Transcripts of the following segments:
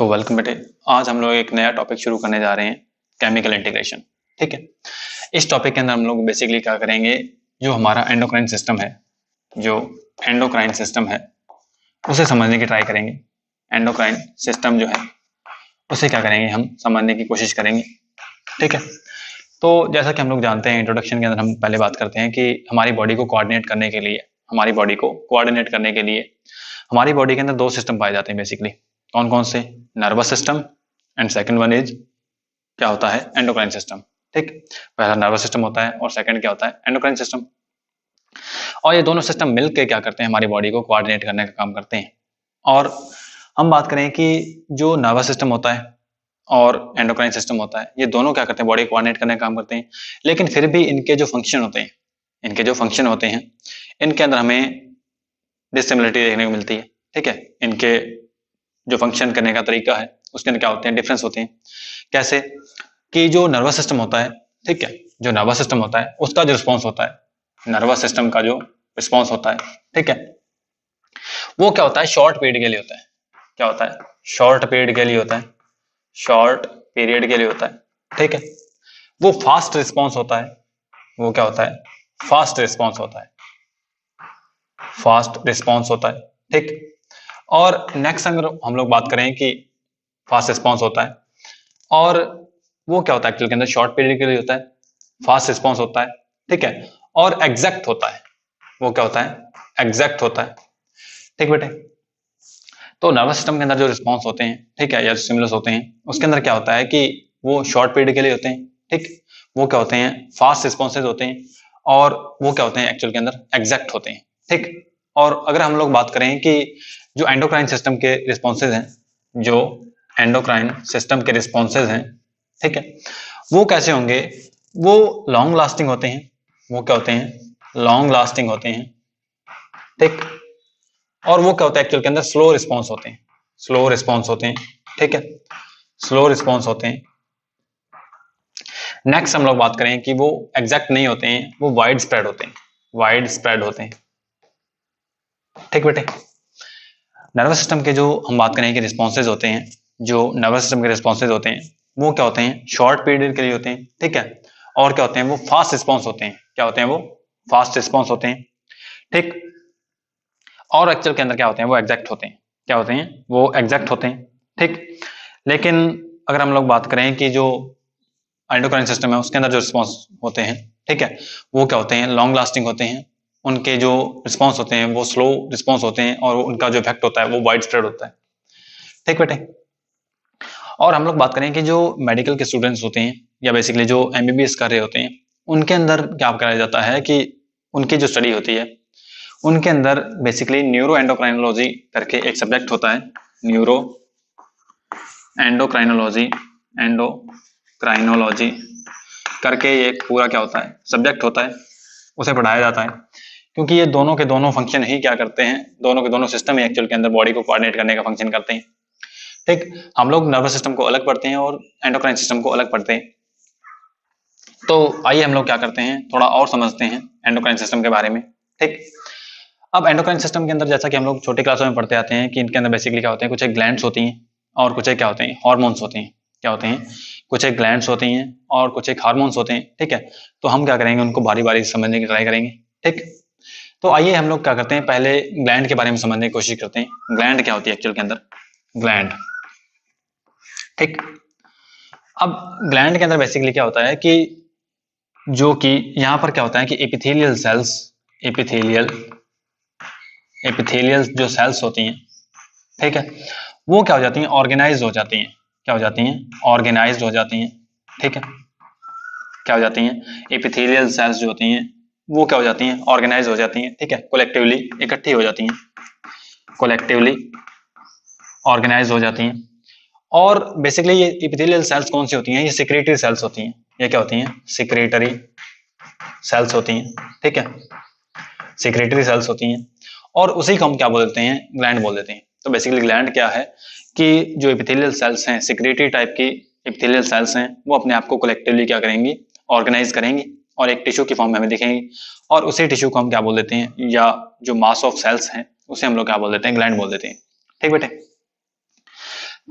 तो वेलकम बेटे। आज हम लोग एक नया टॉपिक शुरू करने जा रहे हैं, केमिकल इंटीग्रेशन। ठीक है। इस टॉपिक के अंदर हम लोग बेसिकली क्या करेंगे, जो हमारा एंडोक्राइन सिस्टम है, जो एंडोक्राइन सिस्टम है उसे समझने की ट्राई करेंगे। एंडोक्राइन सिस्टम जो है उसे क्या करेंगे, हम समझने की कोशिश करेंगे। ठीक है। तो जैसा कि हम लोग जानते हैं, इंट्रोडक्शन के अंदर हम पहले बात करते हैं कि हमारी बॉडी को कोऑर्डिनेट करने के लिए हमारी बॉडी के अंदर दो सिस्टम पाए जाते हैं बेसिकली। कौन कौन से? Nervous system and second one is क्या होता है, एंडोक्राइन सिस्टम। ठीक। पहला नर्वस सिस्टम होता है और सेकंड क्या होता है, एंडोक्राइन सिस्टम। और ये दोनों सिस्टम मिलकर क्या करते हैं, हमारी बॉडी को कोऑर्डिनेट करने का काम करते हैं। और हम बात करें कि जो नर्वस सिस्टम होता है और एंडोक्राइन सिस्टम होता है, ये दोनों क्या करते हैं, बॉडी कोऑर्डिनेट करने का काम करते हैं। लेकिन फिर भी इनके जो फंक्शन होते हैं इनके अंदर हमें डिसिमिलरिटी देखने को मिलती है। ठीक है। इनके जो फंक्शन करने का तरीका है उसके अंदर क्या होते हैं, डिफरेंस होते हैं। कैसे कि जो नर्वस सिस्टम होता है, ठीक है, जो नर्वस सिस्टम होता है उसका जो रिस्पॉन्स होता है, नर्वस सिस्टम का जो रिस्पॉन्स होता है, ठीक है, वो क्या होता है, शॉर्ट पीरियड के लिए होता है। क्या होता है? शॉर्ट पीरियड के लिए होता है। शॉर्ट पीरियड के लिए होता है। ठीक है। वो फास्ट रिस्पॉन्स होता है। वो क्या होता है? फास्ट रिस्पॉन्स होता है। फास्ट रिस्पॉन्स होता है। ठीक। और नेक्स्ट अगर हम लोग बात करें कि फास्ट रिस्पॉन्स होता है और वो क्या होता है, एक्चुअल के अंदर शॉर्ट पीरियड के लिए होता है, फास्ट रिस्पॉन्स होता है। ठीक है। और एग्जैक्ट होता है। वो क्या होता है? एग्जैक्ट होता है। ठीक बेटे। तो नर्वस सिस्टम के अंदर जो रिस्पॉन्स होते हैं, ठीक है, या जो स्टिमुलस होते हैं, उसके अंदर क्या होता है कि वो शॉर्ट पीरियड के लिए होते हैं। ठीक। वो क्या होते हैं? फास्ट रिस्पॉन्सेज होते हैं। और वो क्या होते हैं, एक्चुअल के अंदर एग्जैक्ट होते हैं। ठीक। और अगर हम लोग बात करें कि जो एंडोक्राइन सिस्टम के रिस्पॉन्सेज हैं, जो एंडोक्राइन सिस्टम के रिस्पॉन्सेज हैं, ठीक है, वो कैसे होंगे? वो लॉन्ग लास्टिंग होते हैं। वो क्या होते हैं? लॉन्ग लास्टिंग होते हैं। ठीक। और वो क्या होता है, एक्चुअल के अंदर स्लो रिस्पॉन्स होते हैं। स्लो रिस्पॉन्स होते हैं। ठीक है। स्लो रिस्पॉन्स होते हैं। नेक्स्ट हम लोग बात करें कि वो एग्जैक्ट नहीं होते हैं, वो वाइड स्प्रेड होते हैं। वाइड स्प्रेड होते हैं। ठीक बेटे। नर्वस सिस्टम के जो हम बात करें कि रिस्पॉन्सेज होते हैं, जो नर्वस सिस्टम के रिस्पॉन्सेज होते हैं, वो क्या होते हैं, शॉर्ट पीरियड के लिए होते हैं। ठीक है। और क्या होते हैं, वो फास्ट रिस्पॉन्स होते हैं। क्या होते हैं? वो फास्ट रिस्पॉन्स होते हैं। ठीक। और एक्चुअल के अंदर क्या होते हैं, वो एग्जैक्ट होते हैं। क्या होते हैं? वो एग्जैक्ट होते हैं। ठीक। लेकिन अगर हम लोग बात करें कि जो एंडोक्राइन सिस्टम है उसके अंदर जो रिस्पॉन्स होते हैं, ठीक है, वो क्या होते हैं, लॉन्ग लास्टिंग होते हैं। उनके जो रिस्पॉन्स होते हैं वो स्लो रिस्पॉन्स होते हैं और उनका जो इफेक्ट होता है वो वाइड स्प्रेड होता है। ठीक बेटे। और हम लोग बात करें कि जो मेडिकल के स्टूडेंट्स होते हैं या बेसिकली जो एमबीबीएस कर रहे होते हैं, उनके अंदर क्या कराया जाता है कि उनकी जो स्टडी होती है उनके अंदर बेसिकली न्यूरो एंडोक्राइनोलॉजी करके एक सब्जेक्ट होता है। न्यूरो एंडोक्राइनोलॉजी, एंडोक्राइनोलॉजी करके ये पूरा क्या होता है, सब्जेक्ट होता है, उसे पढ़ाया जाता है। क्योंकि ये दोनों के दोनों फंक्शन ही क्या करते हैं, दोनों के दोनों सिस्टम ही एक्चुअल के अंदर बॉडी को कोऑर्डिनेट करने का फंक्शन करते हैं। ठीक। हम लोग नर्वस सिस्टम को अलग पढ़ते हैं और एंडोक्राइन सिस्टम को अलग पढ़ते हैं। तो आइए हम लोग क्या करते हैं, थोड़ा और समझते हैं एंडोक्राइन सिस्टम के बारे में। ठीक। अब एंडोक्राइन सिस्टम के अंदर जैसा कि हम लोग छोटी क्लासों में पढ़ते आते हैं कि इनके अंदर बेसिकली क्या होते हैं, कुछ एक ग्लैंड्स होती हैं और कुछ एक क्या होते हैं, हार्मोन्स होते हैं। क्या होते हैं? कुछ एक ग्लैंड्स होती हैं और कुछ एक हार्मोन्स होते हैं। ठीक है। तो हम क्या करेंगे, उनको बारी बारी समझने की ट्राई करेंगे। ठीक। तो आइए हम लोग क्या करते हैं, पहले ग्लैंड के बारे में समझने की कोशिश करते हैं। ग्लैंड क्या होती है एक्चुअल के अंदर? ग्लैंड। ठीक। अब ग्लैंड के अंदर बेसिकली क्या होता है कि जो कि यहां पर क्या होता है कि एपिथेलियल सेल्स, एपिथेलियल जो सेल्स होती हैं, ठीक है, वो क्या हो जाती हैं, ऑर्गेनाइज हो जाती हैं। क्या हो जाती हैं? ऑर्गेनाइज्ड हो जाती हैं। ठीक है। क्या हो जाती हैं? एपिथेलियल सेल्स जो होती हैं वो क्या हो जाती हैं, ऑर्गेनाइज हो जाती हैं। ठीक है। कोलेक्टिवली इकट्ठी हो जाती हैं, कोलेक्टिवली ऑर्गेनाइज हो जाती हैं। और बेसिकली ये एपिथेलियल सेल्स कौन सी होती हैं, ये सिक्रेटरी सेल्स होती हैं। ये क्या होती हैं? सिक्रेटरी सेल्स होती हैं। ठीक है। सिक्रेटरी सेल्स होती हैं और उसी को हम क्या बोल देते हैं, ग्लैंड बोल देते हैं। तो बेसिकली ग्लैंड क्या है कि जो एपिथेलियल सेल्स हैं, सिक्रेटरी टाइप की एपिथेलियल सेल्स हैं, वो अपने आप को कलेक्टिवली क्या करेंगी, ऑर्गेनाइज करेंगी और एक टिश्यू की फॉर्म में हमें दिखेंगी। और उसी टिश्यू को हम क्या बोल देते हैं, या जो मास ऑफ सेल्स हैं उसे हम लोग क्या बोल देते हैं, ग्लैंड बोल देते हैं। ठीक बेटे।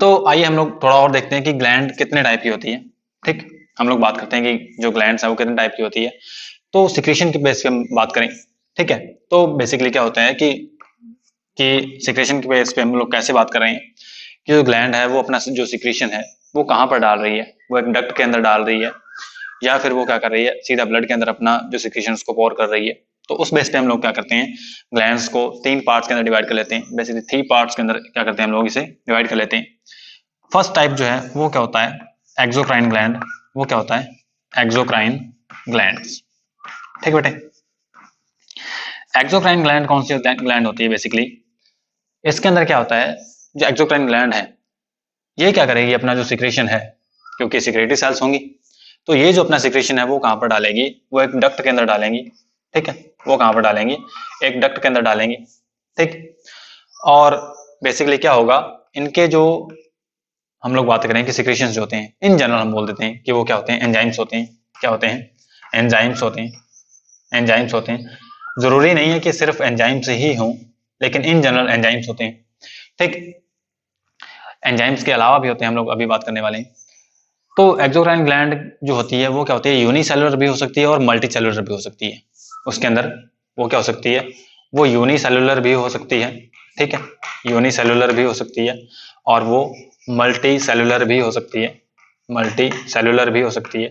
तो आइए हम लोग थोड़ा और देखते हैं कि ग्लैंड कितने टाइप की होती है। ठीक, हम लोग बात करते हैं कि जो ग्लैंड्स है वो कितने टाइप की होती है। तो सिक्रीशन के बेस पे हम बात करें। ठीक है, तो बेसिकली क्या होता है कि सिक्रेशन के बेस पे हम लोग कैसे बात कर रहे हैं कि जो ग्लैंड है वो अपना जो सिक्रीशन है वो कहाँ पर डाल रही है, वो एक डक्ट के अंदर डाल रही है या फिर वो क्या कर रही है सीधा ब्लड के अंदर अपना जो सिक्रीशन उसको पोर कर रही है। तो उस बेस पे हम लोग क्या करते हैं, ग्लैंड्स को 3 पार्ट्स के अंदर डिवाइड कर लेते हैं। बेसिकली 3 पार्ट्स के अंदर क्या करते हैं हम लोग इसे डिवाइड कर लेते हैं। फर्स्ट टाइप जो है वो क्या होता है, एक्सोक्राइन ग्लैंड। वो क्या होता है, एक्सोक्राइन ग्लैंड्स। ठीक बेटे, एक्सोक्राइन ग्लैंड कौन सी ग्लैंड होती है बेसिकली, इसके अंदर क्या होता है, जो एक्सोक्राइन ग्लैंड है ये क्या करेगी, अपना जो सिक्रेशन है, क्योंकि सिक्रेटरी सेल्स होंगी तो ये जो अपना सिक्रेशन है वो कहाँ पर डालेगी, वो एक डक्ट के अंदर डालेंगी। ठीक है, वो कहाँ पर डालेंगी, एक डक्ट के अंदर डालेंगी। ठीक, और बेसिकली क्या होगा, इनके जो हम लोग बात करें कि सिक्रेशंस जो होते हैं इन जनरल हम बोल देते हैं कि वो क्या होते हैं, एंजाइम्स होते हैं। क्या होते हैं, एंजाइम्स होते हैं। एंजाइम्स होते हैं, जरूरी नहीं है कि सिर्फ एंजाइम्स ही हों, लेकिन इन जनरल एंजाइम्स होते हैं। ठीक, एंजाइम्स के अलावा भी होते हैं, हम लोग अभी बात करने वाले हैं। तो एक्सोक्राइन ग्लैंड जो होती है वो क्या होती है, यूनिसेलुलर भी हो सकती है और मल्टी सेलुलर भी हो सकती है। उसके अंदर वो क्या हो सकती है, वो यूनिसेलुलर भी हो सकती है। ठीक है, यूनिसेलुलर भी हो सकती है और वो मल्टी सेलुलर भी हो सकती है। मल्टी सेलुलर भी हो सकती है।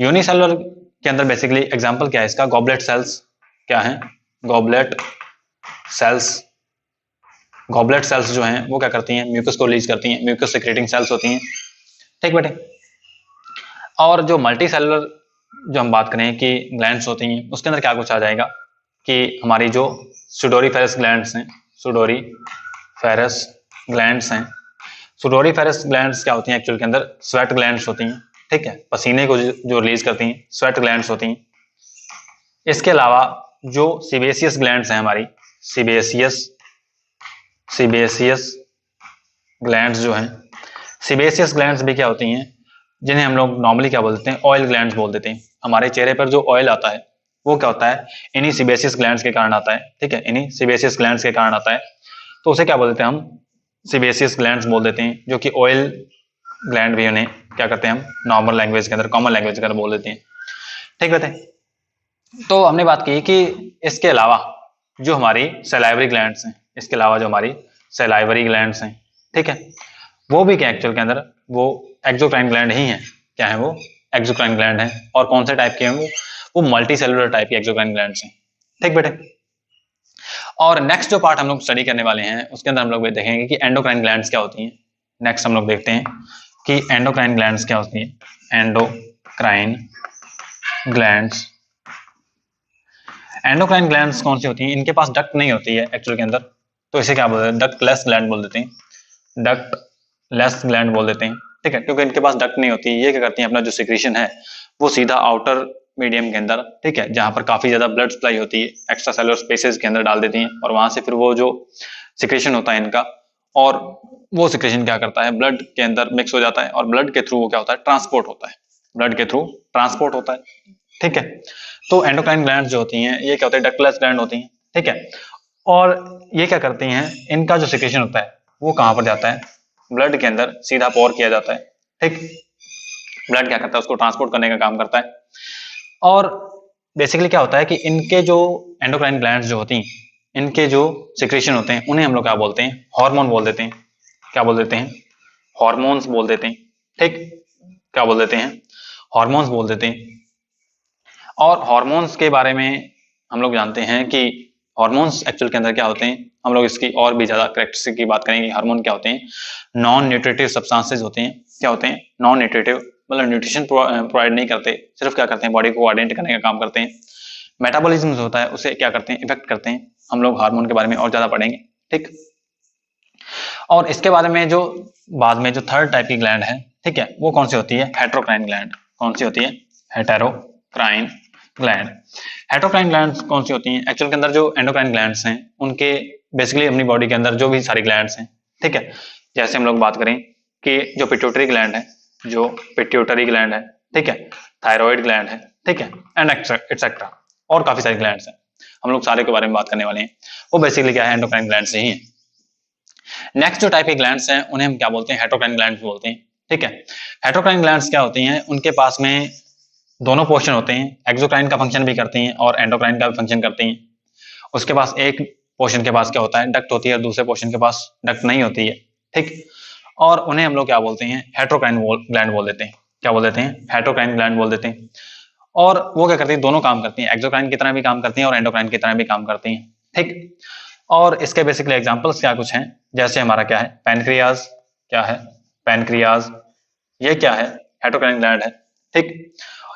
यूनिसेलुलर के अंदर बेसिकली एग्जांपल क्या है इसका, गॉबलेट सेल्स। क्या है, गॉबलेट सेल्स। गॉबलेट सेल्स जो हैं वो क्या करती हैं, म्यूकस को रिलीज करती हैं, म्यूकस सिक्रेटिंग सेल्स होती हैं। ठीक बेटे, और जो मल्टी सेलुलर जो हम बात करें कि ग्लैंड्स होती हैं उसके अंदर क्या कुछ आ जाएगा कि हमारी जो सुडोरीफेरस ग्लैंड्स हैं, सुडोरीफेरस ग्लैंड्स हैं। सुडोरीफेरस ग्लैंड्स क्या होती हैं एक्चुअल के अंदर, स्वेट ग्लैंड्स होती हैं। ठीक है, पसीने को जो रिलीज करती हैं स्वेट ग्लैंड्स होती हैं। इसके अलावा जो सीबेसियस ग्लैंड्स हैं हमारी, सीबेसियस सीबेसियस ग्लैंड्स जो हैं, सीबेसियस ग्लैंड्स भी क्या होती हैं, जिन्हें हम लोग नॉर्मली क्या बोलते हैं, ऑयल ग्लैंड्स बोल देते हैं। हमारे चेहरे पर जो ऑयल आता है वो क्या होता है, इन्हीं सीबेसियस ग्लैंड्स के कारण आता है। ठीक है, इन्हीं सीबेसियस ग्लैंड्स के कारण आता है। तो उसे क्या बोल देते हैं हम, सीबेसियस ग्लैंड्स बोल देते हैं, जो कि ऑयल ग्लैंड भी उन्हें क्या करते हैं हम नॉर्मल लैंग्वेज के अंदर, कॉमन लैंग्वेज के अंदर बोल देते हैं। ठीक है, तो हमने बात की कि इसके अलावा जो हमारी सलाइवरी ग्लैंड्स हैं, इसके अलावा जो हमारी सलाइवरी ग्लैंड्स हैं, ठीक है, वो भी क्या एक्चुअल के अंदर वो एक्सोक्राइन ग्लैंड ही हैं। क्या है वो, एक्सोक्राइन ग्लैंड हैं। और कौन से टाइप के हैं वो मल्टी सेलुलर टाइप के एक्सोक्राइन ग्लैंड्स हैं। ठीक बेटे, और नेक्स्ट जो पार्ट हम लोग स्टडी करने वाले हैं उसके अंदर हम लोग देखेंगे कि एंडोक्राइन ग्लैंड्स क्या होती हैं। नेक्स्ट हम लोग देखते हैं कि एंडोक्राइन ग्लैंड्स क्या होती हैं। एंडोक्राइन ग्लैंड्स, एंडोक्राइन ग्लैंड्स कौन सी होती हैं, इनके पास डक्ट नहीं होती है एक्चुअल के अंदर, तो इसे क्या बोलते हैं, डक्टलेस ग्लैंड बोल देते हैं। डक्टलेस ग्लैंड बोल देते हैं। ठीक है, क्योंकि इनके पास डक्ट नहीं होती। ये क्या करती हैं, अपना जो सिक्रीशन है वो सीधा आउटर मीडियम के अंदर, ठीक है, जहां पर काफी ज्यादा ब्लड सप्लाई होती है, एक्स्ट्रा सेलुलर स्पेसेस के अंदर डाल देती हैं और वहां से फिर वो जो सिक्रेशन होता है इनका, और वो सिक्रेशन क्या करता है, ब्लड के अंदर मिक्स हो जाता है और ब्लड के थ्रू वो क्या होता है, ट्रांसपोर्ट होता है। ब्लड के थ्रू ट्रांसपोर्ट होता है। ठीक है, तो एंडोक्राइन ग्लैंड जो होती हैं ये क्या होते हैं, डक्टलेस ग्लैंड होती हैं। ठीक है, और ये क्या करती हैं, इनका जो सिक्रेशन होता है वो कहां पर जाता है, ब्लड के अंदर सीधा पोर किया जाता है। ठीक, ब्लड क्या करता है, उसको ट्रांसपोर्ट करने का काम करता है। और बेसिकली क्या होता है कि इनके जो एंडोक्राइन ग्लैंड्स जो होती हैं, इनके जो सिक्रेशन होते हैं उन्हें हम लोग क्या बोलते हैं, हार्मोन बोल देते हैं। क्या बोल देते हैं, हार्मोन्स बोल देते हैं। ठीक, क्या बोल देते हैं, हार्मोन्स बोल देते हैं। और हार्मोन्स के बारे में हम लोग जानते हैं कि हार्मोन्स एक्चुअल के अंदर क्या होते हैं, हम लोग इसकी और भी ज्यादा करेक्टरिस्टिक की बात करेंगे। हार्मोन क्या होते हैं, नॉन न्यूट्रिटिव सब्सटेंसेस होते हैं। क्या होते हैं, नॉन न्यूट्रिटिव, मतलब न्यूट्रिशन प्रोवाइड नहीं करते, सिर्फ क्या करते हैं, बॉडी को कोऑर्डिनेट करने का काम करते हैं। मेटाबॉलिज्म होता है उसे क्या करते हैं, इफेक्ट करते हैं। हम लोग हार्मोन के बारे में और ज्यादा पढ़ेंगे। ठीक, और इसके बारे में जो बाद में जो थर्ड टाइप की ग्लैंड है, ठीक है, वो कौन सी होती है, हेटेरोक्राइन ग्लैंड। कौन सी होती है, हेटेरोक्राइन ग्लैंड। हेटेरोक्राइन ग्लैंड्स कौन सी होती हैं, एक्चुअल के अंदर जो एंडोक्राइन ग्लैंड्स हैं उनके बेसिकली अपनी बॉडी के अंदर जो भी सारी ग्लैंड्स हैं, ठीक है, जैसे हम लोग बात करें कि जो पिट्यूटरी ग्लैंड है, जो पिट्यूटरी ग्लैंड है, ठीक है, थायराइड ग्लैंड है, ठीक है, एंड एक्सेट्रा, और काफी सारी ग्लैंड्स हैं, हम लोग सारे के बारे में बात करने वाले हैं। वो बेसिकली क्या है, एंडोक्राइन ग्लैंड से ही है। नेक्स्ट जो टाइप के ग्लैंड्स हैं उन्हें हम क्या बोलते हैं, हेटेरोक्राइन ग्लैंड्स बोलते हैं। ठीक है, हेटेरोक्राइन ग्लैंड्स क्या होती हैं, उनके पास में दोनों पोर्शन होते हैं, एक्सोक्राइन का फंक्शन भी करती हैं और एंडोक्राइन का भी फंक्शन करती हैं। उसके पास एक पोर्शन के पास क्या होता है, डक्ट होती है, और दूसरे पोर्शन के पास डक्ट नहीं होती है। ठीक, और उन्हें हम लोग क्या बोलते हैं, हेटेरोक्राइन ग्लैंड बोल देते हैं। क्या बोल देते हैं, हेटेरोक्राइन ग्लैंड बोल देते हैं। और वो क्या करती है, दोनों काम करती हैं, एक्सोक्राइन की तरह भी काम करती हैं और एंडोक्राइन की तरह भी काम करती हैं। ठीक, और इसके बेसिकली एग्जांपल्स क्या कुछ हैं, जैसे हमारा क्या है, पैनक्रियाज। क्या है, पैनक्रियाज, ये क्या है, हेटेरोक्राइन ग्लैंड है। ठीक,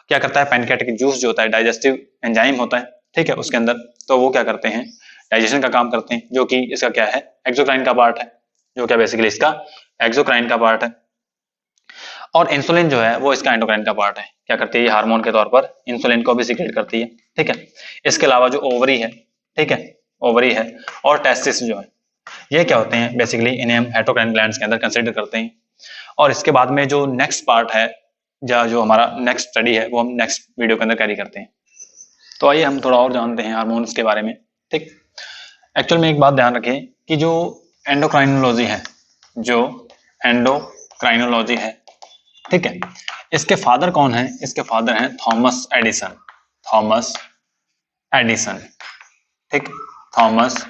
क्या करता है, पैनक्रियाटिक जूस जो होता है, डाइजेस्टिव एंजाइम होता है, ठीक है, उसके अंदर, तो वो क्या करते हैं, डाइजेशन का काम करते हैं, जो कि इसका क्या है, एक्सोक्राइन का पार्ट है, जो क्या बेसिकली इसका एक्सोक्राइन का पार्ट है। और इंसुलिन जो है वो इसका एंडोक्राइन का पार्ट है। क्या करती है, ये हार्मोन के तौर पर इंसुलिन को भी सीक्रेट करती है। ठीक है, इसके अलावा जो ओवरी है, ठीक है, ओवरी है और टेस्टिस जो है, ये क्या होते हैं, बेसिकली इन्हें हम हेटेरोक्राइन ग्लैंड्स के अंदर कंसीडर करते हैं। और इसके बाद में जो नेक्स्ट पार्ट है, या जो हमारा नेक्स्ट स्टडी है, वो हम नेक्स्ट वीडियो के अंदर कैरी करते हैं। तो आइए हम थोड़ा और जानते हैं हार्मोन्स के बारे में। ठीक, एक्चुअल में एक बात ध्यान रखें कि जो एंडोक्राइनोलॉजी है, जो एंडोक्राइनोलॉजी है, ठीक है, इसके फादर कौन है, इसके फादर हैं थॉमस एडिसन। थॉमस एडिसन, ठीक, थॉमस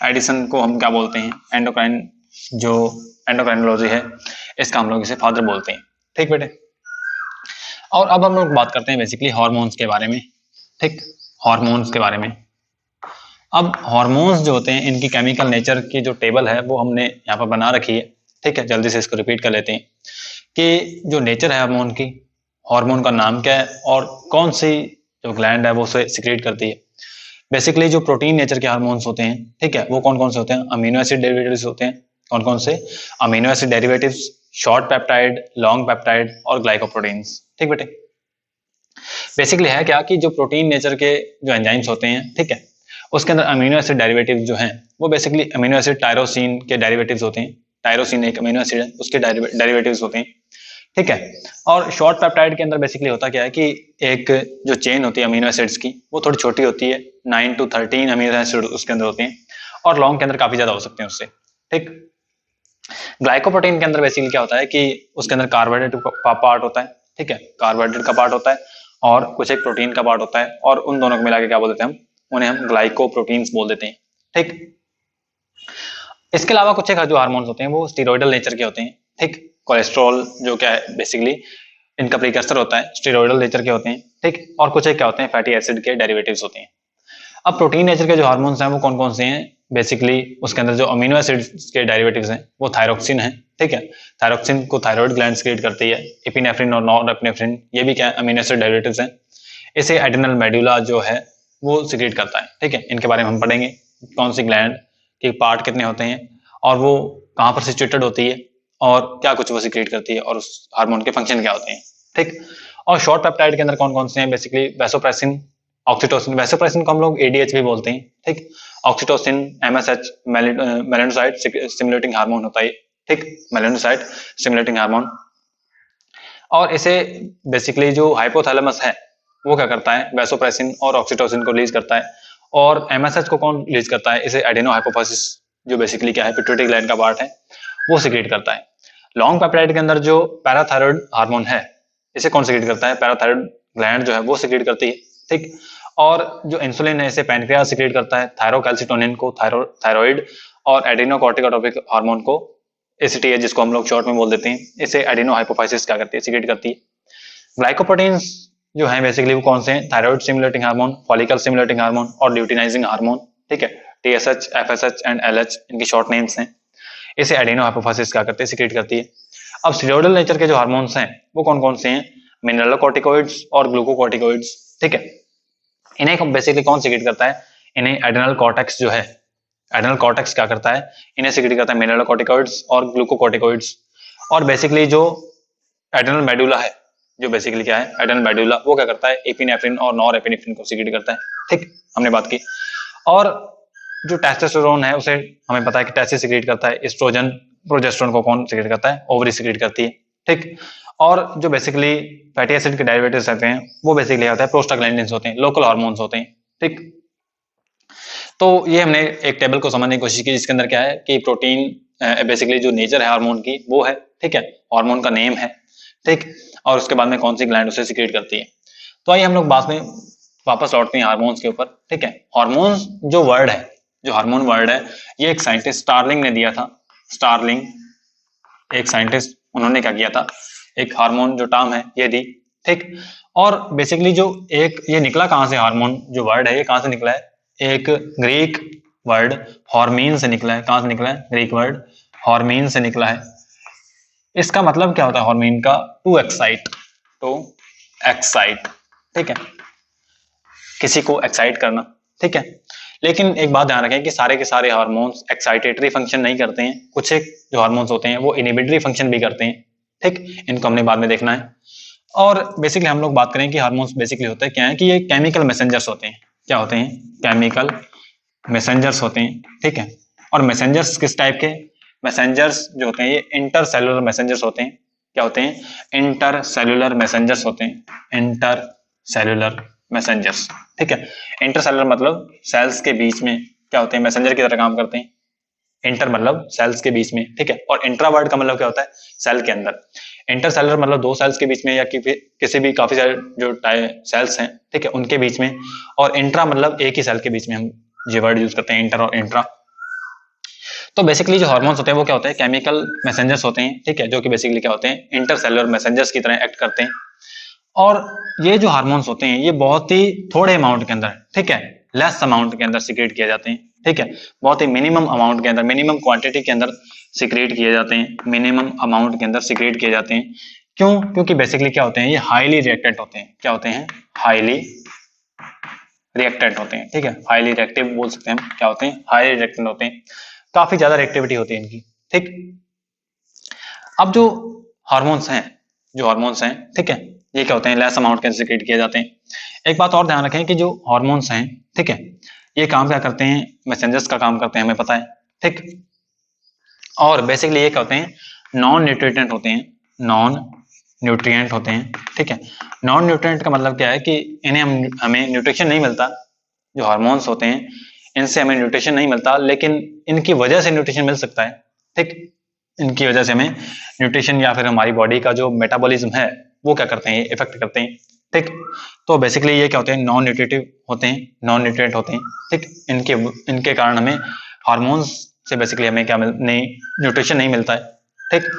एडिसन को हम क्या बोलते हैं, एंडोक्राइन, जो एंडोक्राइनोलॉजी है इसका हम लोग इसे फादर बोलते हैं। ठीक बेटे, और अब हम लोग बात करते हैं बेसिकली हार्मोन्स के बारे में। ठीक, हार्मोन्स के बारे में। अब हार्मोन्स जो होते हैं, इनकी केमिकल नेचर की जो टेबल है वो हमने यहाँ पर बना रखी है। ठीक है, जल्दी से इसको रिपीट कर लेते हैं कि जो नेचर है हार्मोन की, हार्मोन का नाम क्या है और कौन सी जो ग्लैंड है वो उसे सिक्रेट करती है। बेसिकली जो प्रोटीन नेचर के हार्मोन्स होते हैं, ठीक है, वो कौन कौन से होते हैं, अमीनो एसिड डेरिवेटिव्स होते हैं। कौन कौन से, amino acid derivatives, short peptide, long peptide और ग्लाइकोप्रोटीन्स। ठीक बेटे, बेसिकली है क्या कि जो प्रोटीन नेचर के जो एंजाइम्स होते हैं, ठीक है, उसके अंदर अमीनो एसिड डेरिवेटिव जो हैं वो बेसिकली अमीनो एसिड टायरोसिन के डेरिवेटिव्स होते हैं। टायरोसिन एक अमीनो एसिड है, उसके डेरिवेटिव्स होते हैं। ठीक है, और शॉर्ट पेप्टाइड के अंदर बेसिकली होता क्या है कि एक जो चेन होती है अमीनो एसिड्स की, वो थोड़ी छोटी होती है, 9 to 13 अमीनो एसिड उसके अंदर होते हैं, और लॉन्ग के अंदर काफी ज्यादा हो सकते हैं उससे। ठीक, ग्लाइकोप्रोटीन के अंदर बेसिकली क्या होता है कि उसके अंदर कार्बोहाइड्रेट का पार्ट होता है। ठीक है, कार्बोहाइड्रेट का पार्ट होता है और कुछ एक प्रोटीन का पार्ट होता है, और उन दोनों को मिला के क्या बोल देते हैं हम, उन्हें हम ग्लाइकोप्रोटीन्स बोल देते हैं। ठीक, इसके अलावा कुछ एक जो हार्मोन्स होते हैं वो स्टेरॉइडल नेचर के होते हैं। ठीक, कोलेस्ट्रॉल जो क्या है बेसिकली इनका प्रीकर्सर होता है, स्टेरॉइडल नेचर के होते हैं। ठीक, और कुछ एक क्या होते हैं, फैटी एसिड के डेरिवेटिव्स होते हैं। अब प्रोटीन नेचर के जो हार्मोन्स हैं वो कौन कौन से हैं, बेसिकली उसके अंदर जो अमीनो एसिड्स के डेरिवेटिव्स हैं वो थायरोक्सिन है। ठीक है, थायरोक्सिन को थायराइड ग्लैंड क्रिएट करती है। एपिनेफ्रिन और नॉरएपिनेफ्रिन, ये भी क्या है, अमीनो एसिड डेरिवेटिव्स हैं। इसे एड्रेनल मेडुला जो है वो सिक्रेट करता है। ठीक है, इनके बारे में हम पढ़ेंगे, कौन सी ग्लैंड के पार्ट कितने होते हैं और वो कहाँ पर सिचुएटेड होती है और क्या कुछ वो सिक्रेट करती है और उस हार्मोन के फंक्शन क्या होते हैं। ठीक, और शॉर्ट पेप्टाइड के अंदर कौन कौन से हैं, बेसिकली वैसोप्रेसिन, ऑक्सीटोसिन, वैसोप्रेसिन को हम लोग एडीएच भी बोलते हैं। ठीक, oxytocin, MSH, melanocyte stimulating hormone होता है। ठीक, मेलानोसाइट स्टिमुलेटिंग हार्मोन, और इसे बेसिकली जो हाइपोथैलेमस है वो क्या करता है, वैसोप्रेसिन और ऑक्सीटोसिन को रिलीज करता है। और एमएसएच को कौन रिलीज करता है, इसे एडेनो हाइपोफाइसिस जो बेसिकली क्या है, पिट्यूटरी ग्लैंड का पार्ट है, वो सिक्रेट करता है। लॉन्ग पेप्टाइड के अंदर जो पैराथायरॉइड हार्मोन है, इसे कौन सिक्रेट करता है, पैराथायरॉइड ग्लैंड जो है वो सिक्रेट करती है। ठीक, और जो इंसुलिन है इसे पैनक्रियाज सिक्रेट करता है। थायरोकैल्सिटोनिन को थायराइड, और एडिनोकॉर्टिकोट्रोपिक हार्मोन को एसीटीएच, जिसको हम लोग शॉर्ट में बोल देते हैं, इसे एडिनो हाइपोफाइसिस क्या करती है, सिक्रेट करती है। ग्लाइकोप्रोटीन्स जो है बेसिकली वो कौन से हैं, thyroid stimulating hormone, follicle stimulating hormone और ल्यूटिनाइजिंग हार्मोन। ठीक है, टीएसएच, एफएसएच एंड एलएच इनकी शॉर्ट नेम्स हैं। इसे एडिनो हाइपोफाइसिस क्या करते हैं, सिक्रेट करती है। अब स्टेरॉइडल नेचर के जो हार्मोन्स हैं वो कौन कौन से हैं, मिनरलोकॉर्टिकॉइड्स और ग्लूकोकॉर्टिकॉइड्स। ठीक है, इन्हें बेसिकली कौन सिक्रेट करता है, इन्हें एड्रेनल कॉर्टेक्स जो है, एड्रेनल कॉर्टेक्स क्या करता है, इन्हें सिक्रेट करता है मिनरलोकॉर्टिकॉइड्स और ग्लूकोकॉर्टिकॉइड्स। और बेसिकली जो एड्रेनल मेडुला है, जो बेसिकली क्या है, एड्रेनल मेडुला, वो क्या करता है, एपिनेफ्रिन और नॉरएपिनेफ्रिन को सिक्रेट करता है। ठीक, हमने बात की। और जो टेस्टोस्टेरोन है उसे हमें पता है कि टेस्टिस सिक्रेट करता है। एस्ट्रोजन, प्रोजेस्टेरोन को कौन सिक्रेट करता है, ओवरी सिक्रेट करती है। ठीक, और जो बेसिकली फैटी एसिड के डेरिवेटिव्स रहते हैं वो बेसिकली होता है प्रोस्टाग्लैंडिन्स होते हैं, लोकल हार्मोन्स होते हैं। ठीक, तो ये हमने एक टेबल को समझने की कोशिश की जिसके अंदर क्या है कि प्रोटीन बेसिकली जो नेचर है हार्मोन की वो है, ठीक है, हार्मोन का नेम है, ठीक, और उसके बाद में कौन सी ग्लैंड उसे सिक्रेट करती है। तो आइए हम लोग बाद में वापस लौटते हैं हार्मोन्स के ऊपर, ठीक है। हार्मोन्स जो वर्ड है, जो हार्मोन वर्ड है, ये एक साइंटिस्ट स्टार्लिंग ने दिया था। स्टार्लिंग एक साइंटिस्ट, उन्होंने क्या किया था, एक हार्मोन जो टर्म है ये दी, ठीक। और बेसिकली जो एक ये निकला कहां से, हार्मोन जो वर्ड है ये कहां से निकला है, एक ग्रीक वर्ड हॉर्मीन से निकला है। कहां से निकला है, ग्रीक वर्ड हॉर्मीन से निकला है। इसका मतलब क्या होता है हॉर्मीन का, टू एक्साइट, टू एक्साइट, ठीक है, किसी को एक्साइट करना, ठीक है। लेकिन एक बात ध्यान रखें कि सारे के सारे हार्मोन्स एक्साइटेटरी फंक्शन नहीं करते हैं, कुछ एक जो हार्मोन्स होते हैं वो इनहिबिटरी फंक्शन भी करते हैं, ठीक, इनको हमने बाद में देखना है। और बेसिकली हम लोग बात करें कि हार्मोन्स बेसिकली होते हैं क्या है, कि ये केमिकल मैसेंजर्स होते हैं। क्या होते हैं, केमिकल मैसेंजर्स होते हैं, ठीक है। और मैसेंजर्स किस टाइप के, मैसेंजर्स जो होते हैं ये इंटरसेलुलर मैसेंजर्स होते हैं। क्या होते हैं, इंटरसेलुलर मैसेंजर्स होते हैं, इंटरसेलुलर मैसेंजर्स, ठीक है। इंटरसेलुलर मतलब सेल्स के बीच में क्या होते हैं, मैसेंजर की तरह काम करते हैं। इंटर मतलब सेल्स के बीच में, ठीक है। और इंट्रा वर्ड का मतलब क्या होता है, सेल के अंदर। इंटरसेलुलर मतलब दो सेल्स के बीच में या किसी भी काफी सारे जो सेल्स हैं, ठीक है, उनके बीच में। और इंट्रा मतलब एक ही सेल के बीच में हम ये वर्ड यूज करते हैं, इंटर और इंट्रा। तो बेसिकली जो हार्मोन्स होते हैं वो क्या होते हैं, केमिकल मैसेंजर्स होते हैं, ठीक है, जो कि बेसिकली क्या होते हैं, इंटरसेलुलर मैसेंजर्स की तरह एक्ट करते हैं। और ये जो हार्मोन्स होते हैं ये बहुत ही थोड़े अमाउंट के अंदर, ठीक है, लेस अमाउंट के अंदर सिक्रेट किए जाते हैं, ठीक है, बहुत ही मिनिमम अमाउंट के अंदर, मिनिमम क्वांटिटी के अंदर सिक्रेट किए जाते हैं, मिनिमम अमाउंट के अंदर सिक्रेट किए जाते हैं। क्यों, क्योंकि बेसिकली क्या होते हैं, ये हाईली रिएक्टेंट होते हैं। क्या होते हैं, हाईली रिएक्टेंट होते हैं, ठीक है, हाईली रिएक्टिव बोल सकते हैं हम। क्या होते हैं, हाईली रिएक्टेंट होते हैं, काफी ज्यादा रिएक्टिविटी होती है इनकी, ठीक। अब जो हार्मोन्स हैं, जो हार्मोन्स हैं, ठीक है, ये क्या होते हैं, लेस अमाउंट के सिक्रेट किए जाते हैं। एक बात और ध्यान रखें कि जो हार्मोन्स हैं, ठीक है, ये काम क्या करते हैं, मैसेंजर्स का काम करते हैं, हमें पता है, ठीक। और बेसिकली ये क्या होते हैं, नॉन न्यूट्रिएंट होते हैं, नॉन न्यूट्रिएंट होते हैं, ठीक है। नॉन न्यूट्रिएंट का मतलब क्या है कि इन्हें हमें न्यूट्रिशन नहीं मिलता। जो हार्मोन्स होते हैं इनसे हमें न्यूट्रिशन नहीं मिलता, लेकिन इनकी वजह से न्यूट्रिशन मिल सकता है, ठीक। इनकी वजह से हमें न्यूट्रिशन या फिर हमारी बॉडी का जो मेटाबॉलिज्म है वो क्या करते हैं, इफेक्ट करते हैं, ठीक। तो बेसिकली ये क्या होते हैं, नॉन न्यूट्रिटिव होते हैं, नॉन न्यूट्रिएंट होते हैं, ठीक। इनके इनके कारण हमें हार्मोन्स से बेसिकली हमें क्या नहीं, न्यूट्रिशन नहीं मिलता है, ठीक।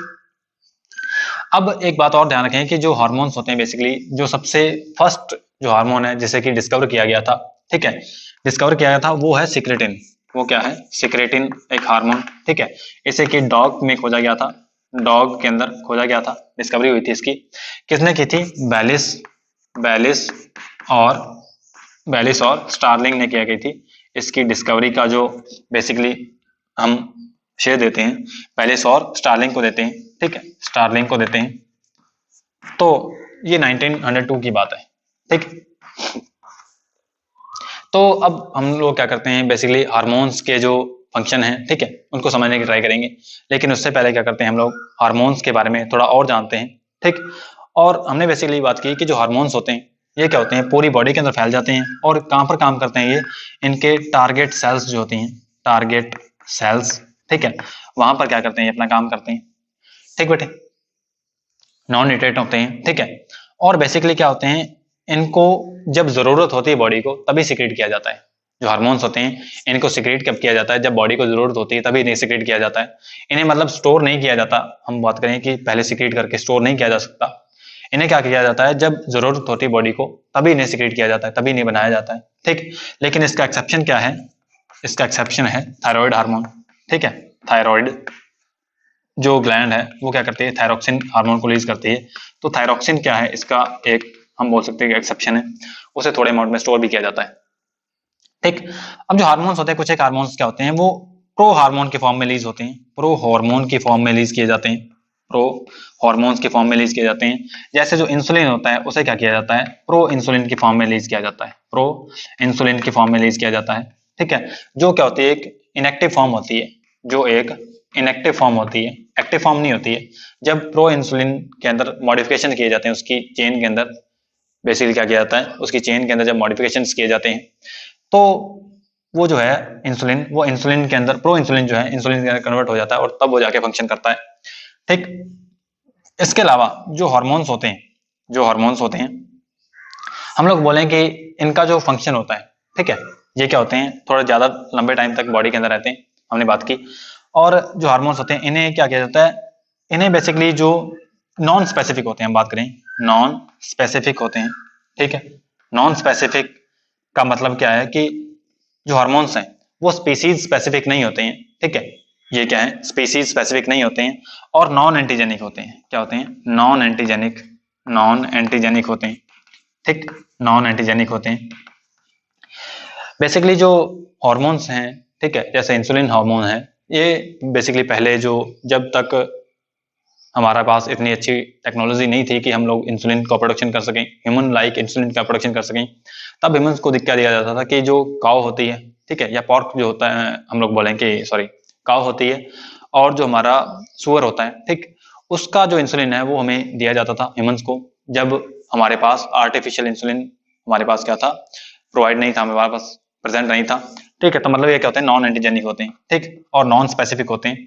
अब एक बात और ध्यान रखें कि जो हार्मोन्स होते हैं बेसिकली, जो सबसे फर्स्ट जो हार्मोन है जिसे कि डिस्कवर किया गया था, ठीक है, डिस्कवर किया गया था वो है सिक्रेटिन। वो क्या है, सिक्रेटिन एक हार्मोन, ठीक है। इसे कि डॉग में खोजा गया था, डॉग के अंदर खोजा गया था, डिस्कवरी हुई थी इसकी। किसने की थी, बैलिस, बैलिस और बैलिस और स्टार्लिंग ने किया गई थी। इसकी डिस्कवरी का जो बेसिकली हम शेयर देते हैं बैलिस और स्टार्लिंग को देते हैं, ठीक है, स्टार्लिंग को देते हैं। तो ये 1902 की बात है, ठीक। तो अब हम लोग क्या करते हैं, बेसिकली हार्मोन्स के जो फंक्शन है, ठीक है, उनको समझने की ट्राई करेंगे। लेकिन उससे पहले क्या करते हैं, हम लोग हार्मोन्स के बारे में थोड़ा और जानते हैं, ठीक। और हमने बेसिकली बात की कि जो हार्मोन्स होते हैं ये क्या होते हैं, पूरी बॉडी के अंदर फैल जाते हैं। और कहाँ पर काम करते हैं ये, इनके टारगेट सेल्स जो होती हैं, टारगेट सेल्स, ठीक है, वहां पर क्या करते हैं, अपना काम करते हैं, ठीक बेटे, नॉन न्यूट्रिएंट होते हैं, ठीक है। और बेसिकली क्या होते हैं, इनको जब जरूरत होती है बॉडी को तभी सिक्रेट किया जाता है। जो हार्मोन्स होते हैं इनको सिक्रेट कब किया जाता है, जब बॉडी को जरूरत होती है तभी इन्हें सिक्रेट किया जाता है। इन्हें मतलब स्टोर नहीं किया जाता। हम बात करें कि पहले सिक्रेट करके स्टोर नहीं किया जा सकता। इन्हें क्या किया जाता है, जब जरूरत होती है बॉडी को तभी इन्हें सिक्रेट किया जाता है, तभी इन्हें बनाया जाता है, ठीक। लेकिन इसका एक्सेप्शन क्या है, इसका एक्सेप्शन है थायराइड हार्मोन, ठीक है। थायराइड जो ग्लैंड है वो क्या करती है, थायरोक्सिन हार्मोन को रिलीज करती है। तो थायरोक्सिन क्या है, इसका एक हम बोल सकते हैं कि एक्सेप्शन है, उसे थोड़े अमाउंट में स्टोर भी किया जाता है, ठीक। अब जो हार्मोन्स होते हैं, कुछ एक हार्मोन्स क्या होते हैं, वो प्रो हार्मोन के फॉर्म में रिलीज होते हैं, प्रो हार्मोन की फॉर्म में रिलीज किए जाते हैं, प्रो हार्मोन्स के फॉर्म में रिलीज किए जाते हैं। जैसे जो इंसुलिन होता है उसे क्या किया जाता है, प्रो इंसुलिन की फॉर्म में रिलीज किया जाता है, प्रो इंसुलिन की फॉर्म में रिलीज किया जाता है, ठीक है। जो क्या होती है, एक इनएक्टिव फॉर्म होती है, जो एक इनएक्टिव फॉर्म होती है, एक्टिव फॉर्म नहीं होती है। जब प्रो इंसुलिन के अंदर मॉडिफिकेशन किए जाते हैं, उसकी चेन के अंदर बेसिकली क्या किया जाता है, उसकी चेन के अंदर जब मॉडिफिकेशन किए जाते हैं तो वो जो है इंसुलिन, वो इंसुलिन के अंदर प्रो इंसुलिन जो है इंसुलिन के अंदर कन्वर्ट हो जाता है और तब वो जाके फंक्शन करता है। ठीक, इसके अलावा जो हार्मोन्स होते हैं, जो हार्मोन्स होते हैं हम लोग बोलें कि इनका जो फंक्शन होता है, ठीक है, ये क्या होते हैं, थोड़ा ज्यादा लंबे टाइम तक बॉडी के अंदर रहते हैं, हमने बात की। और जो हार्मोन्स होते हैं इन्हें क्या किया जाता है, इन्हें बेसिकली जो नॉन स्पेसिफिक होते हैं, हम बात करें नॉन स्पेसिफिक होते हैं, ठीक है। नॉन स्पेसिफिक का मतलब क्या है कि जो हार्मोन्स हैं वो स्पीसीज स्पेसिफिक नहीं होते हैं, ठीक है। ये क्या है, स्पीसीज स्पेसिफिक नहीं होते हैं और नॉन एंटीजेनिक होते हैं। क्या होते हैं, नॉन एंटीजेनिक, नॉन एंटीजेनिक होते हैं, ठीक, नॉन एंटीजेनिक होते हैं। बेसिकली जो हार्मोन्स हैं, ठीक है, जैसे इंसुलिन हार्मोन है, ये बेसिकली पहले जो जब तक हमारे पास इतनी अच्छी टेक्नोलॉजी नहीं थी कि हम लोग इंसुलिन का प्रोडक्शन कर सकें, ह्यूमन लाइक इंसुलिन का प्रोडक्शन कर सकें, तब ह्यूमंस को क्या दिया जाता था कि जो काव होती है, ठीक है, या पॉर्क जो होता है, हम लोग बोलें कि सॉरी काव होती है, और जो हमारा सुअर होता है, ठीक, उसका जो इंसुलिन है वो हमें दिया जाता था ह्यूमंस को, जब हमारे पास आर्टिफिशियल इंसुलिन हमारे पास क्या था, प्रोवाइड नहीं था, हमारे पास प्रेजेंट नहीं था, ठीक है। तो मतलब ये क्या होते हैं, नॉन एंटीजेनिक होते हैं, ठीक, और नॉन स्पेसिफिक होते हैं,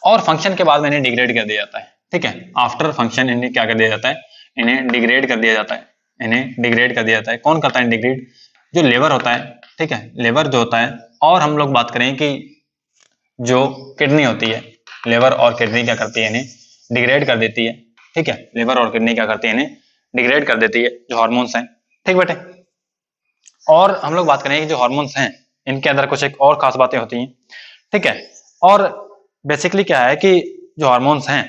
और फंक्शन के बाद में इन्हें डिग्रेड कर दिया जाता है, ठीक है। आफ्टर फंक्शन इन्हें क्या कर दिया जाता है, इन्हें डिग्रेड कर दिया जाता है, इन्हें डिग्रेड कर दिया जाता है। कौन करता है डिग्रेड, जो लेवर होता है, ठीक है, लेवर जो होता है। और हम लोग बात करें कि जो किडनी होती है, लेवर और किडनी क्या करती है, इन्हें डिग्रेड कर देती है, ठीक है, लेवर और किडनी क्या करती है, इन्हें डिग्रेड कर देती है, जो हार्मोन्स हैं, ठीक बेटे। और हम लोग बात करें कि जो हार्मोन्स हैं इनके अंदर कुछ एक और खास बातें होती हैं, ठीक है। और बेसिकली क्या है कि जो हार्मोन्स हैं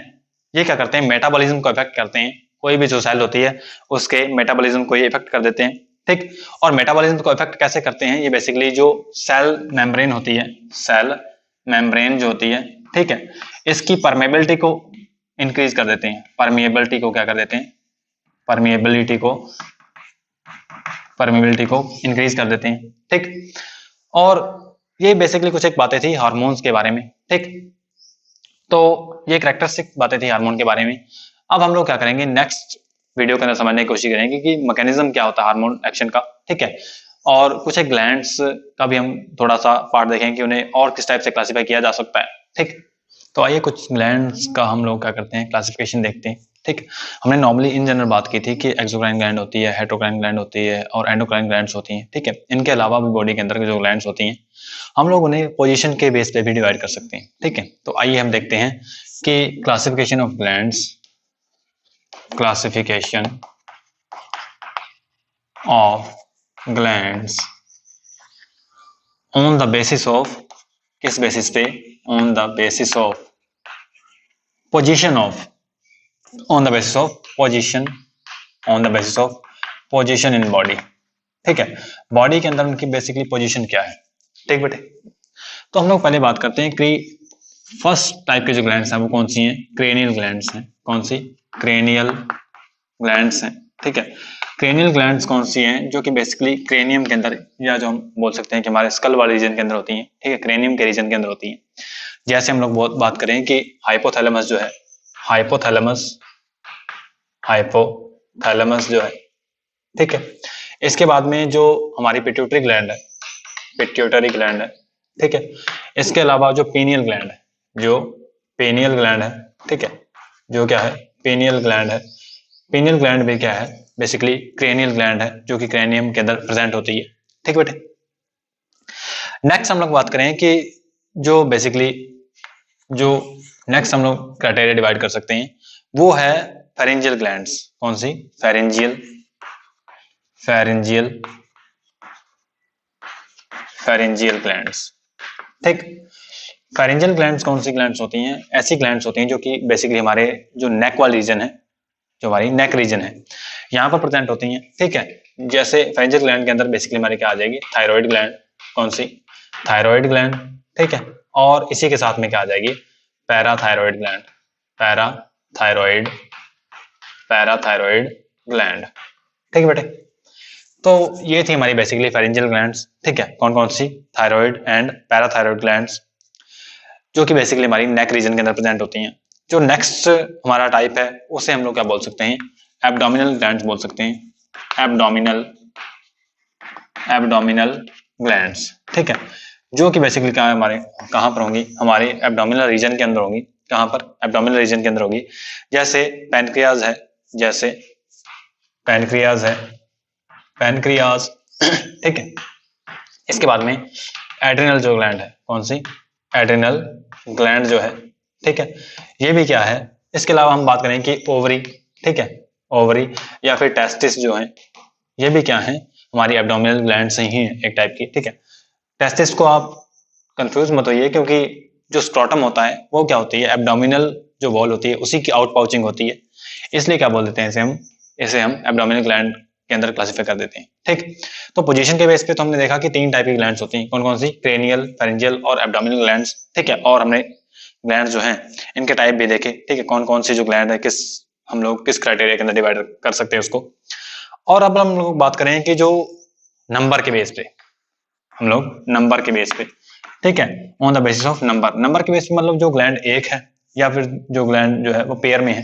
ये क्या करते हैं, मेटाबॉलिज्म को इफेक्ट करते हैं, कोई भी जो सेल होती है उसके मेटाबॉलिज्म को ये इफेक्ट कर देते हैं, ठीक। और मेटाबॉलिज्म को इफेक्ट कैसे करते हैं, ये बेसिकली जो सेल मेम्ब्रेन होती है, सेल मेम्ब्रेन जो होती है, ठीक है, इसकी परमेबिलिटी को इंक्रीज कर देते हैं, परमिएबिलिटी को क्या कर देते हैं, परमिएबिलिटी को, परमिबिलिटी को इंक्रीज कर देते हैं, ठीक। और ये बेसिकली कुछ एक बातें थी हार्मोन्स के बारे में, ठीक। तो ये कैरेक्टरिस्टिक बातें थी हार्मोन के बारे में। अब हम लोग क्या करेंगे, नेक्स्ट वीडियो के अंदर समझने की कोशिश करेंगे कि मैकेनिज्म क्या होता है हार्मोन एक्शन का, ठीक है। और कुछ एक ग्लैंड्स का भी हम थोड़ा सा पार्ट देखेंगे कि उन्हें और किस टाइप से क्लासिफाई किया जा सकता है, ठीक। तो आइए कुछ ग्लैंड्स का हम लोग क्या करते हैं, क्लासिफिकेशन देखते हैं, ठीक। हमने नॉर्मली इन जनरल बात की थी कि एक्सोक्राइन ग्लैंड होती है, हेटेरोक्राइन ग्लैंड होती है और एंडोक्राइन ग्लैंड्स होती हैं, ठीक है। इनके अलावा भी बॉडी के अंदर जो ग्लैंड्स होती हैं हम लोग उन्हें पोजीशन के बेस पे भी डिवाइड कर सकते हैं, ठीक है। तो आइए हम देखते हैं कि classification of glands, classification of glands on the basis of, किस बेसिस पे, on the basis of position of, on the basis of position, on the basis of position in body, ठीक है। बॉडी के अंदर उनकी बेसिकली पोजीशन क्या है, ठीक बेटे। तो हम लोग पहले बात करते हैं कि फर्स्ट टाइप के जो ग्लैंड्स हैं वो कौन सी हैं, क्रेनियल ग्लैंड्स हैं। कौन सी, क्रेनियल ग्लैंड्स हैं, ठीक है। क्रेनियल ग्लैंड्स कौन सी हैं, जो कि बेसिकली क्रेनियम के अंदर, या जो हम बोल सकते हैं कि हमारे स्कल वाले रीजन के अंदर होती हैं, ठीक है, क्रेनियम के रीजन के अंदर होती हैं। जैसे हम लोग बहुत बात करें कि हाइपोथैलेमस जो है, हाइपोथैलेमस, हाइपोथैलेमस जो है, ठीक है। इसके बाद में जो हमारी पिट्यूटरी ग्लैंड है, पिट्यूटरी ग्लैंड है, ठीक है। इसके अलावा जो पीनियल ग्लैंड है, जो पेनियल ग्लैंड है, ठीक है, जो क्या है, पेनियल ग्लैंड है। पीनियल ग्लैंड भी क्या है, बेसिकली क्रेनियल ग्लैंड है, जो कि क्रेनियम के अंदर प्रेजेंट होती है, ठीक बेटे। नेक्स्ट हम लोग बात करें कि जो बेसिकली जो नेक्स्ट हम लोग क्राइटेरिया डिवाइड कर सकते हैं वो है फेरेंजियल ग्लैंड्स। कौन सी, फेरेंजियल, फेरेंजियल, फेरेंजियल ग्लैंड्स, ठीक। फेरेंजियल ग्लैंड्स कौन सी ग्लैंड्स होती हैं, ऐसी ग्लैंड्स होती हैं जो कि बेसिकली हमारे जो नेक वाला रीजन है, जो हमारी नेक रीजन है यहाँ पर प्रेजेंट होती हैं, ठीक है। जैसे फेरेंजियल ग्लैंड के अंदर बेसिकली हमारी क्या आ जाएगी, थायराइड ग्लैंड। कौन सी, थायराइड ग्लैंड, ठीक है। और इसी के साथ में क्या आ जाएगी, parathyroid gland, parathyroid, parathyroid gland, ठीक है बेटे। तो ये थी हमारी बेसिकली फेरेंजियल ग्लैंड्स, ठीक है। कौन कौन सी, थायराइड एंड पैराथायरॉइड ग्लैंड्स, जो कि बेसिकली हमारी नेक रीजन के अंदर प्रेजेंट होती हैं। जो नेक्स्ट हमारा टाइप है उसे हम लोग क्या बोल सकते हैं, एब्डोमिनल ग्लैंड्स बोल सकते हैं, एब्डोमिनल, एब्डोमिनल ग्लैंड्स, ठीक है, जो कि बेसिकली क्या है हमारे कहाँ पर होंगी, हमारे एब्डोमिनल रीजन के अंदर होंगी। कहाँ पर? एब्डोमिनल रीजन के अंदर होगी। जैसे पैनक्रियाज है, जैसे पैनक्रियाज है, पैनक्रियाज ठीक है। इसके बाद में एड्रिनल जो ग्लैंड है, कौन सी? एड्रिनल ग्लैंड जो है, ठीक है, ये भी क्या है। इसके अलावा हम बात करें कि ओवरी, ठीक है, ओवरी या फिर टेस्टिस जो है, ये भी क्या है, हमारी एब्डोमिनल ग्लैंड से ही है एक टाइप की, ठीक है। टेस्टिस को आप कंफ्यूज मत होइए, क्योंकि जो स्क्रोटम होता है वो क्या होती है, एब्डोमिनल जो वॉल होती है उसी की आउट पाउचिंग होती है, इसलिए क्या बोल देते हैं इसे हम एब्डोमिनल ग्लैंड के अंदर क्लासिफाई कर देते हैं, ठीक। तो पोजीशन के बेस पे तो हमने देखा कि 3 टाइप की ग्लैंड्स होती हैं, कौन कौन सी? क्रेनियल, फेरेंजियल और एब्डोमिनल ग्लैंड्स, ठीक है। और हमने ग्लैंड जो हैं इनके टाइप भी देखे, ठीक है, कौन कौन सी जो ग्लैंड है किस हम लोग किस क्राइटेरिया के अंदर डिवाइड कर सकते हैं उसको। और अब हम लोग बात करें कि जो नंबर के बेस पे, हम लोग नंबर के बेस पे, ठीक है, on the basis of number के बेस पे, मतलब जो ग्लैंड एक है या फिर जो ग्लैंड जो है वो पेयर में है,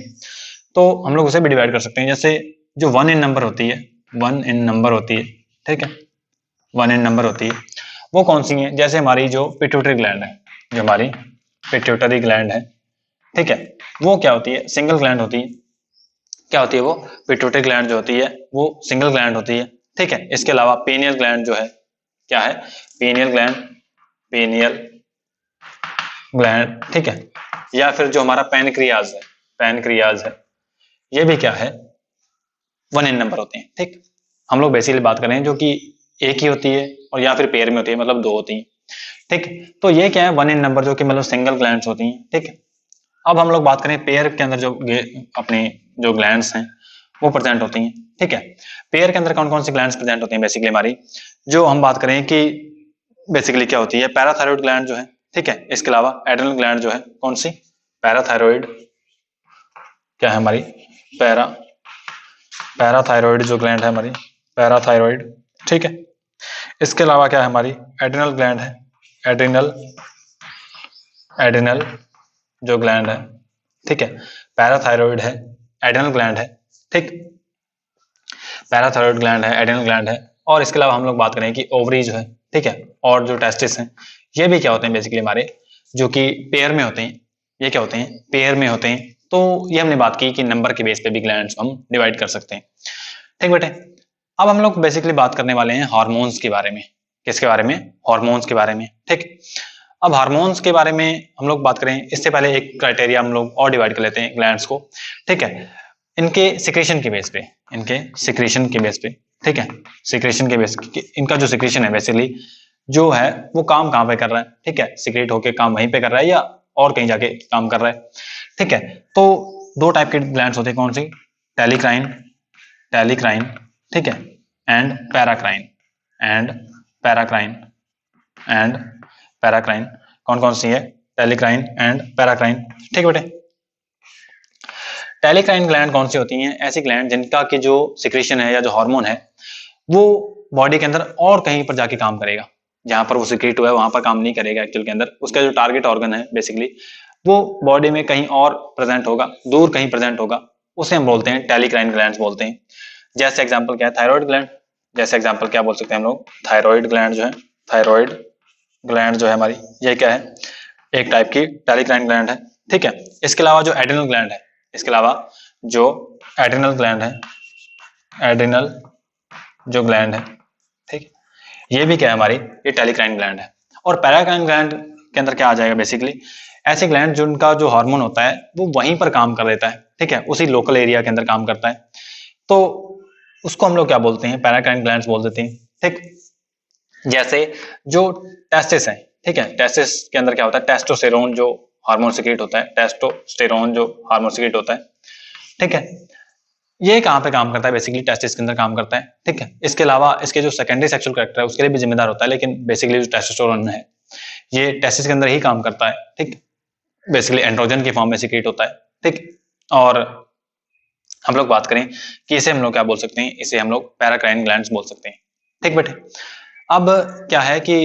तो हम लोग उसे भी डिवाइड कर सकते हैं। जैसे जो 1 इन नंबर होती है, 1 इन नंबर होती है, ठीक है, 1 इन नंबर होती है, वो कौन सी है? जैसे हमारी जो पिट्यूटरी ग्लैंड है, जो हमारी पिट्यूटरी ग्लैंड है, ठीक है, वो क्या होती है? सिंगल ग्लैंड होती है। क्या होती है वो? पिट्यूटरी ग्लैंड जो होती है वो सिंगल ग्लैंड होती है, ठीक है। इसके अलावा पेनियल ग्लैंड जो है, क्या है? पेनियल ग्लैंड, पेनियल ग्लैंड, ठीक है। या फिर जो हमारा पैनक्रियाज है, पैनक्रियाज है, ये भी क्या है? 1 इन नंबर होते हैं, ठीक। हम लोग बेसिकली बात कर रहे हैं जो कि एक ही होती है और या फिर पेयर में होती है, मतलब 2 होती हैं, ठीक। तो ये क्या है? 1 इन नंबर, जो कि मतलब सिंगल ग्लैंड्स होती हैं, ठीक है। अब हम लोग बात करें पेयर के अंदर जो अपनी जो ग्लैंड्स हैं वो प्रेजेंट होती हैं, ठीक है। पेयर के अंदर कौन कौन सी ग्लैंड्स प्रेजेंट होती हैं? बेसिकली हमारी जो हम बात करें कि बेसिकली क्या होती है, पैराथायरॉइड ग्लैंड जो है, ठीक है। इसके अलावा एड्रिनल ग्लैंड जो है, कौन सी? पैराथायरॉइड, क्या है हमारी? पैराथायरॉइड जो ग्लैंड है हमारी, पैराथायरॉइड, ठीक है। इसके अलावा क्या है हमारी? एड्रिनल ग्लैंड है, एड्रिनल, एड्रिनल जो ग्लैंड है, ठीक है। पैराथायरॉइड है, एड्रिनल ग्लैंड है, ठीक। पैराथायरॉइड ग्लैंड है, एड्रिनल ग्लैंड है। और इसके अलावा हम लोग बात करें कि ओवरी जो है, ठीक है, और जो टेस्टिस हैं, ये भी क्या होते हैं बेसिकली हमारे, जो कि पेयर में होते हैं। ये क्या होते हैं? पेयर में होते हैं। तो ये हमने बात की कि नंबर के बेस पे भी ग्लैंड्स हम डिवाइड कर सकते हैं, ठीक बेटे। अब हम लोग बेसिकली बात करने वाले हैं हार्मोन्स के बारे में। किसके बारे में? हार्मोन्स के बारे में, ठीक। अब हार्मोन्स के बारे में हम लोग बात करें इससे पहले एक क्राइटेरिया हम लोग और डिवाइड कर लेते हैं ग्लैंड्स को, ठीक है, इनके सिक्रेशन के बेस पे, इनके सिक्रेशन के बेस पे, ठीक है, सिक्रेशन के बेस, इनका जो सिक्रेशन है बेसिकली जो है वो काम कहाँ पे कर रहा है, ठीक है, सिक्रेट होके काम वहीं पे कर रहा है या और कहीं जाके काम कर रहा है, ठीक है। तो 2 टाइप के ग्लैंड्स होते हैं, कौन सी? टेलिक्राइन, टेलिक्राइन, ठीक है, and paracrine, and paracrine, and paracrine. कौन कौन सी है? टेलिक्राइन एंड पैराक्राइन, ठीक बेटे। टेलिक्राइन ग्लैंड कौन सी होती हैं? ऐसी ग्लैंड जिनका की जो सिक्रेशन है या जो हार्मोन है वो बॉडी के अंदर और कहीं पर जाके काम करेगा, जहां पर वो सिक्रेट हुआ है वहां पर काम नहीं करेगा एक्चुअल के अंदर। उसका जो टारगेट ऑर्गन है बेसिकली वो बॉडी में कहीं और प्रेजेंट होगा, दूर कहीं प्रेजेंट होगा, उसे हम बोलते हैं टेलिक्राइन ग्लैंड बोलते हैं। जैसे एग्जाम्पल क्या है? Thyroid gland. जैसे एग्जाम्पल क्या बोल सकते हैं हम लोग? थायराइड ग्लैंड जो है, थायराइड ग्लैंड जो है हमारी, ये क्या है? एक टाइप की टेलिक्राइन ग्लैंड है, ठीक है। इसके अलावा जो एड्रिनल ग्लैंड है, इसके अलावा जो एड्रिनल ग्लैंड है, एड्रिनल जो ग्लैंड है, ठीक, ये भी क्या है हमारी? ये टेलिक्राइन ग्लैंड है। और पैराक्राइन ग्लैंड के अंदर क्या आ जाएगा? बेसिकली ऐसे ग्लैंड जिनका जो हार्मोन होता है वो वहीं पर काम कर देता है, ठीक है, उसी लोकल एरिया के अंदर काम करता है, तो उसको हम लोग क्या बोलते हैं? पैराक्राइन ग्लैंड्स बोल देते हैं, ठीक। जैसे जो टेस्टिस है, ठीक है, टेस्टिस के अंदर क्या होता है? टेस्टोस्टेरोन जो हार्मोन सिक्रेट होता है, टेस्टोस्टेरोन जो हार्मोन सिक्रेट होता है, ठीक है, ये कहाँ पे काम करता है? बेसिकली टेस्टिस के अंदर काम करता है, ठीक है। इसके अलावा इसके जो सेकेंडरी सेक्सुअल कैरेक्टर है उसके लिए भी जिम्मेदार होता है, लेकिन बेसिकली जो टेस्टोस्टेरोन है ये टेस्टिस के अंदर ही काम करता है, ठीक। बेसिकली एंड्रोजन की फॉर्म में सिक्रेट होता है, ठीक। और हम लोग बात करें कि इसे हम लोग क्या बोल सकते हैं? इसे हम लोग पैराक्राइन ग्लैंड्स बोल सकते हैं, ठीक बेटे। अब क्या है कि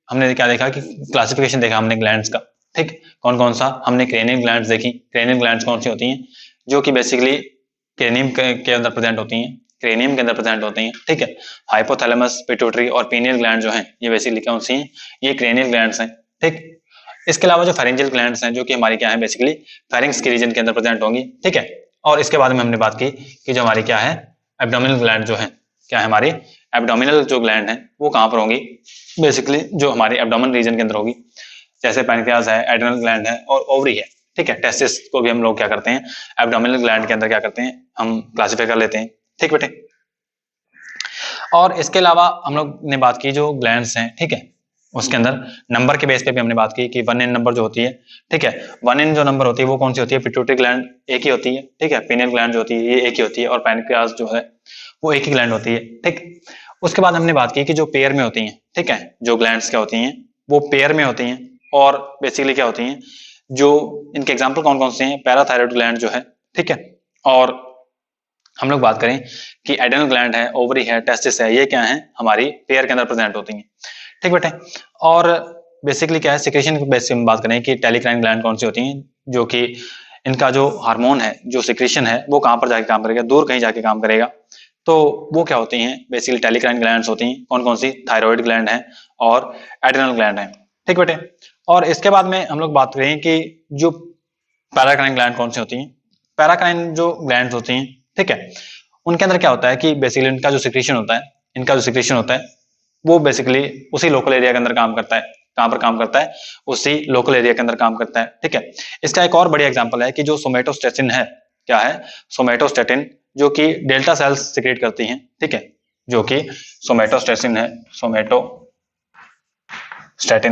हमने क्या देखा कि क्लासिफिकेशन देखा हमने ग्लैंड्स का, ठीक। कौन कौन सा? हमने क्रेनियल ग्लैंड्स देखी। क्रेनियल ग्लैंड्स कौन सी होती हैं? जो कि बेसिकली क्रेनियम के अंदर प्रेजेंट होती हैं, क्रेनियम के अंदर प्रेजेंट होती हैं, ठीक है। हाइपोथैलेमस, पिट्यूटरी और पीनियल ग्लैंड जो हैं ये बेसिकली कौन सी हैं, ये क्रेनियल ग्लैंड्स हैं, ठीक। इसके अलावा जो फेरेंजियल ग्लैंड्स हैं जो कि हमारी क्या है बेसिकली फेरिंग्स के रीजन के अंदर प्रेजेंट होंगी, ठीक है। और इसके बाद में हमने बात की कि जो हमारी क्या है एब्डोमिनल ग्लैंड जो है, क्या है हमारी एब्डोमिनल जो ग्लैंड है वो कहाँ पर होंगी, बेसिकली जो हमारी एब्डोमिनल रीजन के अंदर होगी, जैसे पैनक्रियाज है, एड्रेनल ग्लैंड है और ओवरी है, ठीक है। टेस्टिस को भी हम लोग क्या करते हैं एब्डोमिनल ग्लैंड के अंदर क्या करते हैं हम क्लासिफाई कर लेते हैं, ठीक बेटे। और इसके अलावा हम लोग ने बात की जो ग्लैंड्स हैं, ठीक है, उसके अंदर नंबर के बेस पे भी हमने बात की कि 1n नंबर जो होती है, ठीक है, 1n जो नंबर होती है वो कौन सी होती है, पिट्यूटरी ग्लैंड एक ही होती है, ठीक है, पीनियल ग्लैंड जो होती है ये एक ही होती है और पैनक्रियाज जो है वो एक ही ग्लैंड होती है, ठीक। उसके बाद हमने बात की कि जो पेयर में होती हैं, ठीक है, जो ग्लैंड्स क्या होती हैं वो पेयर में होती हैं और बेसिकली क्या होती हैं, जो इनके एग्जाम्पल कौन कौन से हैं, पैराथायरॉइड ग्लैंड जो है, ठीक है, और हम लोग बात करें कि एड्रेनल ग्लैंड है, ओवरी है, टेस्टिस है, ये क्या है हमारी पेयर के अंदर प्रेजेंट होती हैं, ठीक बेटे। और बेसिकली क्या है सिक्रेशन के बेस पे हम बात करें कि टेलिक्राइन ग्लैंड कौन सी होती हैं, जो कि इनका जो हार्मोन है, जो सिक्रेशन है वो कहाँ पर जाके काम करेगा, दूर कहीं जाके काम करेगा, तो वो क्या होती हैं बेसिकली टेलिक्राइन ग्लैंड्स होती हैं, कौन कौन सी, थायराइड ग्लैंड है और एड्रेनल ग्लैंड है, ठीक बेटे। और इसके बाद में हम लोग बात करें कि जो पैराक्राइन ग्लैंड कौन सी होती हैं, पैराक्राइन जो ग्लैंड होती हैं, ठीक है, उनके अंदर क्या होता है कि बेसिकली इनका जो सिक्रेशन होता है, इनका जो सिक्रेशन होता है वो बेसिकली उसी लोकल एरिया के अंदर काम करता है, कहां पर काम करता है, उसी लोकल एरिया के अंदर काम करता है, ठीक है। इसका एक और बढ़िया एग्जांपल है कि जो सोमेटोस्टेटिन है, क्या है सोमेटोस्टेटिन, जो कि डेल्टा सेल्स सिक्रेट करती हैं, ठीक है, जो कि सोमेटोस्टेटिन है, सोमेटोस्टेटिन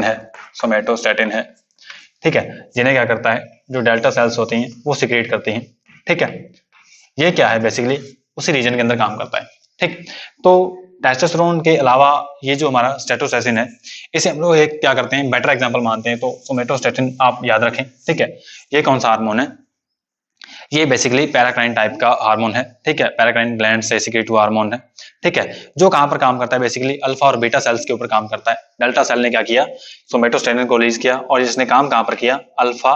है, सोमेटोस्टेटिन है, ठीक है, जिन्हें क्या करता है जो डेल्टा सेल्स होती हैं वो सिक्रेट करती हैं, ठीक है। ये क्या है बेसिकली उसी रीजन के अंदर काम करता है, ठीक। तो टेस्टोस्टेरोन के अलावा ये जो हमारा स्टेटोस्टेटिन है इसे हम लोग एक क्या करते हैं बेटर एग्जांपल मानते हैं, तो सोमेटोस्टेटिन आप याद रखें, ठीक है। ये कौन सा हार्मोन है, ये बेसिकली पैराक्राइन टाइप का हार्मोन है, ठीक है, पैराक्राइन ग्लैंड से सिक्रेट हुआ हार्मोन है, ठीक है, जो कहां पर काम करता है बेसिकली अल्फा और बीटा सेल्स के ऊपर काम करता है। डेल्टा सेल ने क्या किया सोमेटोस्टेटिन को रिलीज किया और जिसने काम कहां पर किया अल्फा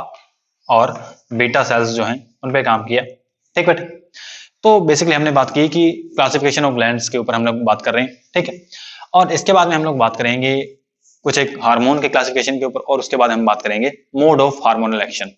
और बीटा सेल्स जो हैं उन पे काम किया, ठीक बेटे। तो बेसिकली हमने बात की कि क्लासिफिकेशन ऑफ ग्लैंड्स के ऊपर हम लोग बात कर रहे हैं, ठीक है। और इसके बाद में हम लोग बात करेंगे कुछ एक हार्मोन के क्लासिफिकेशन के ऊपर और उसके बाद हम बात करेंगे मोड ऑफ हार्मोनल एक्शन।